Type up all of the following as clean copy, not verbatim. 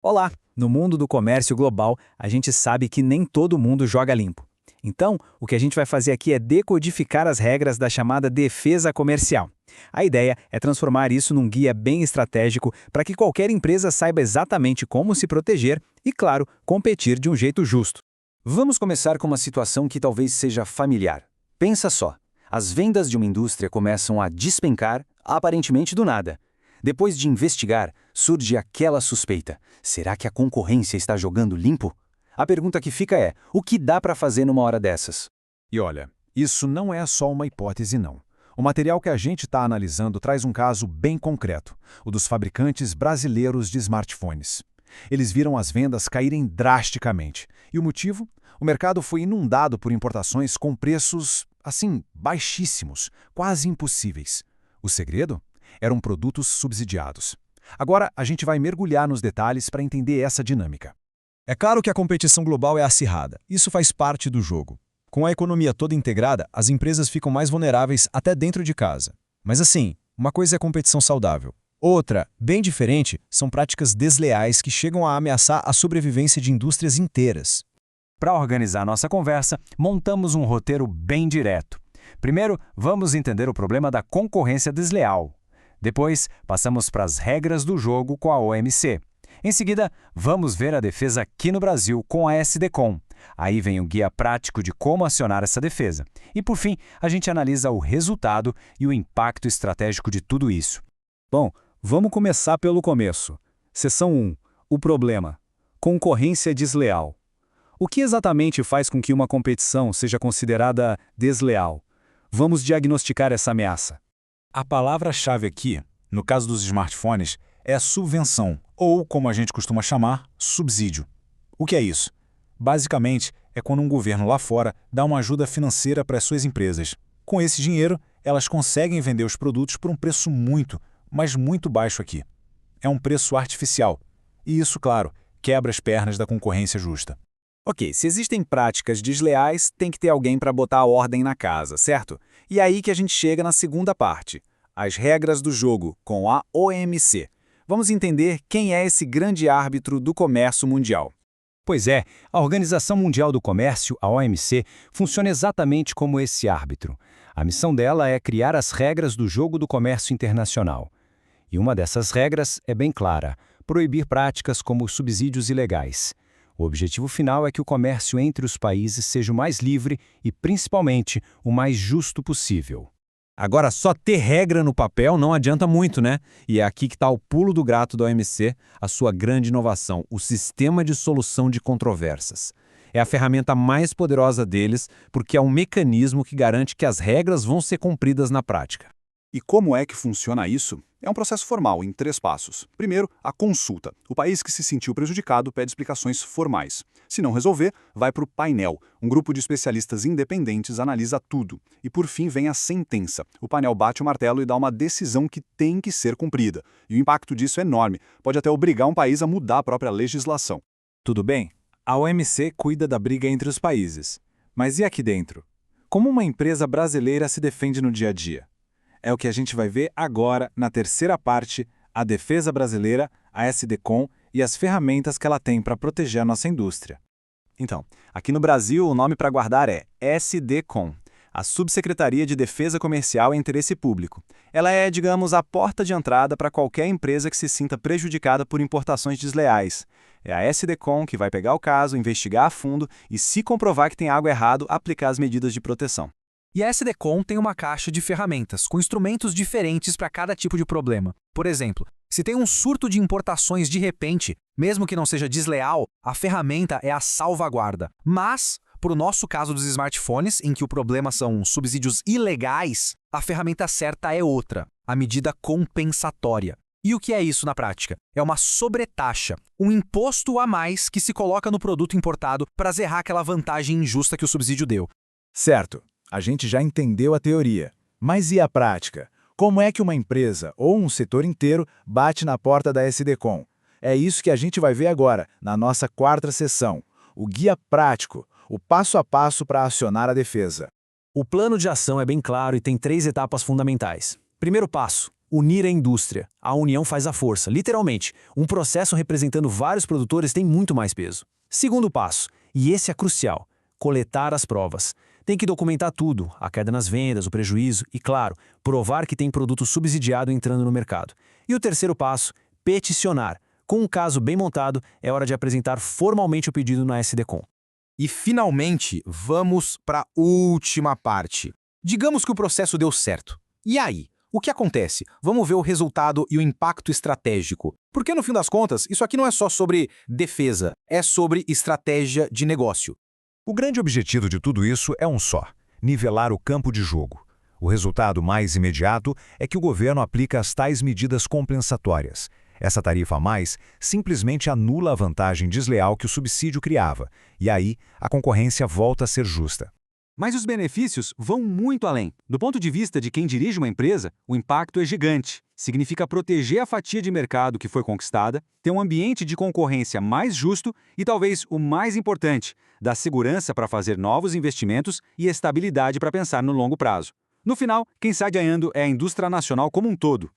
Olá! No mundo do comércio global, a gente sabe que nem todo mundo joga limpo. Então, o que a gente vai fazer aqui é decodificar as regras da chamada defesa comercial. A ideia é transformar isso num guia bem estratégico para que qualquer empresa saiba exatamente como se proteger e, claro, competir de um jeito justo. Vamos começar com uma situação que talvez seja familiar. Pensa só, as vendas de uma indústria começam a despencar, aparentemente do nada. Depois de investigar, surge aquela suspeita. Será que a concorrência está jogando limpo? A pergunta que fica é, o que dá para fazer numa hora dessas? E olha, isso não é só uma hipótese não. O material que a gente está analisando traz um caso bem concreto, o dos fabricantes brasileiros de smartphones. Eles viram as vendas caírem drasticamente. E o motivo? O mercado foi inundado por importações com preços, assim, baixíssimos, quase impossíveis. O segredo? Eram produtos subsidiados. Agora, a gente vai mergulhar nos detalhes para entender essa dinâmica. É claro que a competição global é acirrada. Isso faz parte do jogo. Com a economia toda integrada, as empresas ficam mais vulneráveis até dentro de casa. Mas assim, uma coisa é competição saudável. Outra, bem diferente, são práticas desleais que chegam a ameaçar a sobrevivência de indústrias inteiras. Para organizar nossa conversa, montamos um roteiro bem direto. Primeiro, vamos entender o problema da concorrência desleal. Depois, passamos para as regras do jogo com a OMC. Em seguida, vamos ver a defesa aqui no Brasil com a SDCOM. Aí vem o guia prático de como acionar essa defesa. E por fim, a gente analisa o resultado e o impacto estratégico de tudo isso. Bom, vamos começar pelo começo. Seção 1. O problema. Concorrência desleal. O que exatamente faz com que uma competição seja considerada desleal? Vamos diagnosticar essa ameaça. A palavra-chave aqui, no caso dos smartphones, é subvenção, ou, como a gente costuma chamar, subsídio. O que é isso? Basicamente, é quando um governo lá fora dá uma ajuda financeira para as suas empresas. Com esse dinheiro, elas conseguem vender os produtos por um preço muito, mas muito baixo aqui. É um preço artificial. E isso, claro, quebra as pernas da concorrência justa. Ok, se existem práticas desleais, tem que ter alguém para botar a ordem na casa, certo? E é aí que a gente chega na segunda parte, as regras do jogo, com a OMC. Vamos entender quem é esse grande árbitro do comércio mundial. Pois é, a Organização Mundial do Comércio, a OMC, funciona exatamente como esse árbitro. A missão dela é criar as regras do jogo do comércio internacional. E uma dessas regras é bem clara: proibir práticas como subsídios ilegais. O objetivo final é que o comércio entre os países seja o mais livre e, principalmente, o mais justo possível. Agora, só ter regra no papel não adianta muito, né? E é aqui que está o pulo do gato da OMC, a sua grande inovação, o Sistema de Solução de Controvérsias. É a ferramenta mais poderosa deles, porque é um mecanismo que garante que as regras vão ser cumpridas na prática. E como é que funciona isso? É um processo formal, em 3 passos. Primeiro, a consulta. O país que se sentiu prejudicado pede explicações formais. Se não resolver, vai para o painel. Um grupo de especialistas independentes analisa tudo. E por fim vem a sentença. O painel bate o martelo e dá uma decisão que tem que ser cumprida. E o impacto disso é enorme. Pode até obrigar um país a mudar a própria legislação. Tudo bem, a OMC cuida da briga entre os países. Mas e aqui dentro? Como uma empresa brasileira se defende no dia a dia? É o que a gente vai ver agora na terceira parte, a defesa brasileira, a SDCOM e as ferramentas que ela tem para proteger a nossa indústria. Então, aqui no Brasil o nome para guardar é SDCOM, a Subsecretaria de Defesa Comercial e Interesse Público. Ela é, digamos, a porta de entrada para qualquer empresa que se sinta prejudicada por importações desleais. É a SDCOM que vai pegar o caso, investigar a fundo e, se comprovar que tem algo errado, aplicar as medidas de proteção. E a SDCOM tem uma caixa de ferramentas, com instrumentos diferentes para cada tipo de problema. Por exemplo, se tem um surto de importações de repente, mesmo que não seja desleal, a ferramenta é a salvaguarda. Mas, para o nosso caso dos smartphones, em que o problema são subsídios ilegais, a ferramenta certa é outra, a medida compensatória. E o que é isso na prática? É uma sobretaxa, um imposto a mais que se coloca no produto importado para zerrar aquela vantagem injusta que o subsídio deu. Certo, a gente já entendeu a teoria. Mas e a prática? Como é que uma empresa ou um setor inteiro bate na porta da SDCOM? É isso que a gente vai ver agora, na nossa quarta sessão. O guia prático, o passo a passo para acionar a defesa. O plano de ação é bem claro e tem 3 etapas fundamentais. Primeiro passo: Unir a indústria. A união faz a força, literalmente. Um processo representando vários produtores tem muito mais peso. Segundo passo, e esse é crucial, coletar as provas. Tem que documentar tudo, a queda nas vendas, o prejuízo e, claro, provar que tem produto subsidiado entrando no mercado. E o terceiro passo, peticionar. Com um caso bem montado, é hora de apresentar formalmente o pedido na SDCom. E, finalmente, vamos para a última parte. Digamos que o processo deu certo. E aí? O que acontece? Vamos ver o resultado e o impacto estratégico. Porque, no fim das contas, isso aqui não é só sobre defesa, é sobre estratégia de negócio. O grande objetivo de tudo isso é um só: nivelar o campo de jogo. O resultado mais imediato é que o governo aplica as tais medidas compensatórias. Essa tarifa a mais simplesmente anula a vantagem desleal que o subsídio criava, e aí a concorrência volta a ser justa. Mas os benefícios vão muito além. Do ponto de vista de quem dirige uma empresa, o impacto é gigante. Significa proteger a fatia de mercado que foi conquistada, ter um ambiente de concorrência mais justo e, talvez o mais importante, dar segurança para fazer novos investimentos e estabilidade para pensar no longo prazo. No final, quem sai ganhando é a indústria nacional como um todo.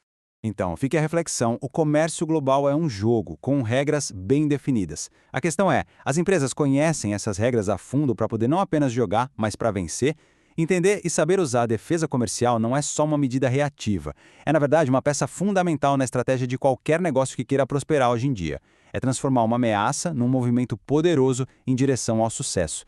Então, fique a reflexão, o comércio global é um jogo, com regras bem definidas. A questão é, as empresas conhecem essas regras a fundo para poder não apenas jogar, mas para vencer? Entender e saber usar a defesa comercial não é só uma medida reativa. É, na verdade, uma peça fundamental na estratégia de qualquer negócio que queira prosperar hoje em dia. É transformar uma ameaça num movimento poderoso em direção ao sucesso.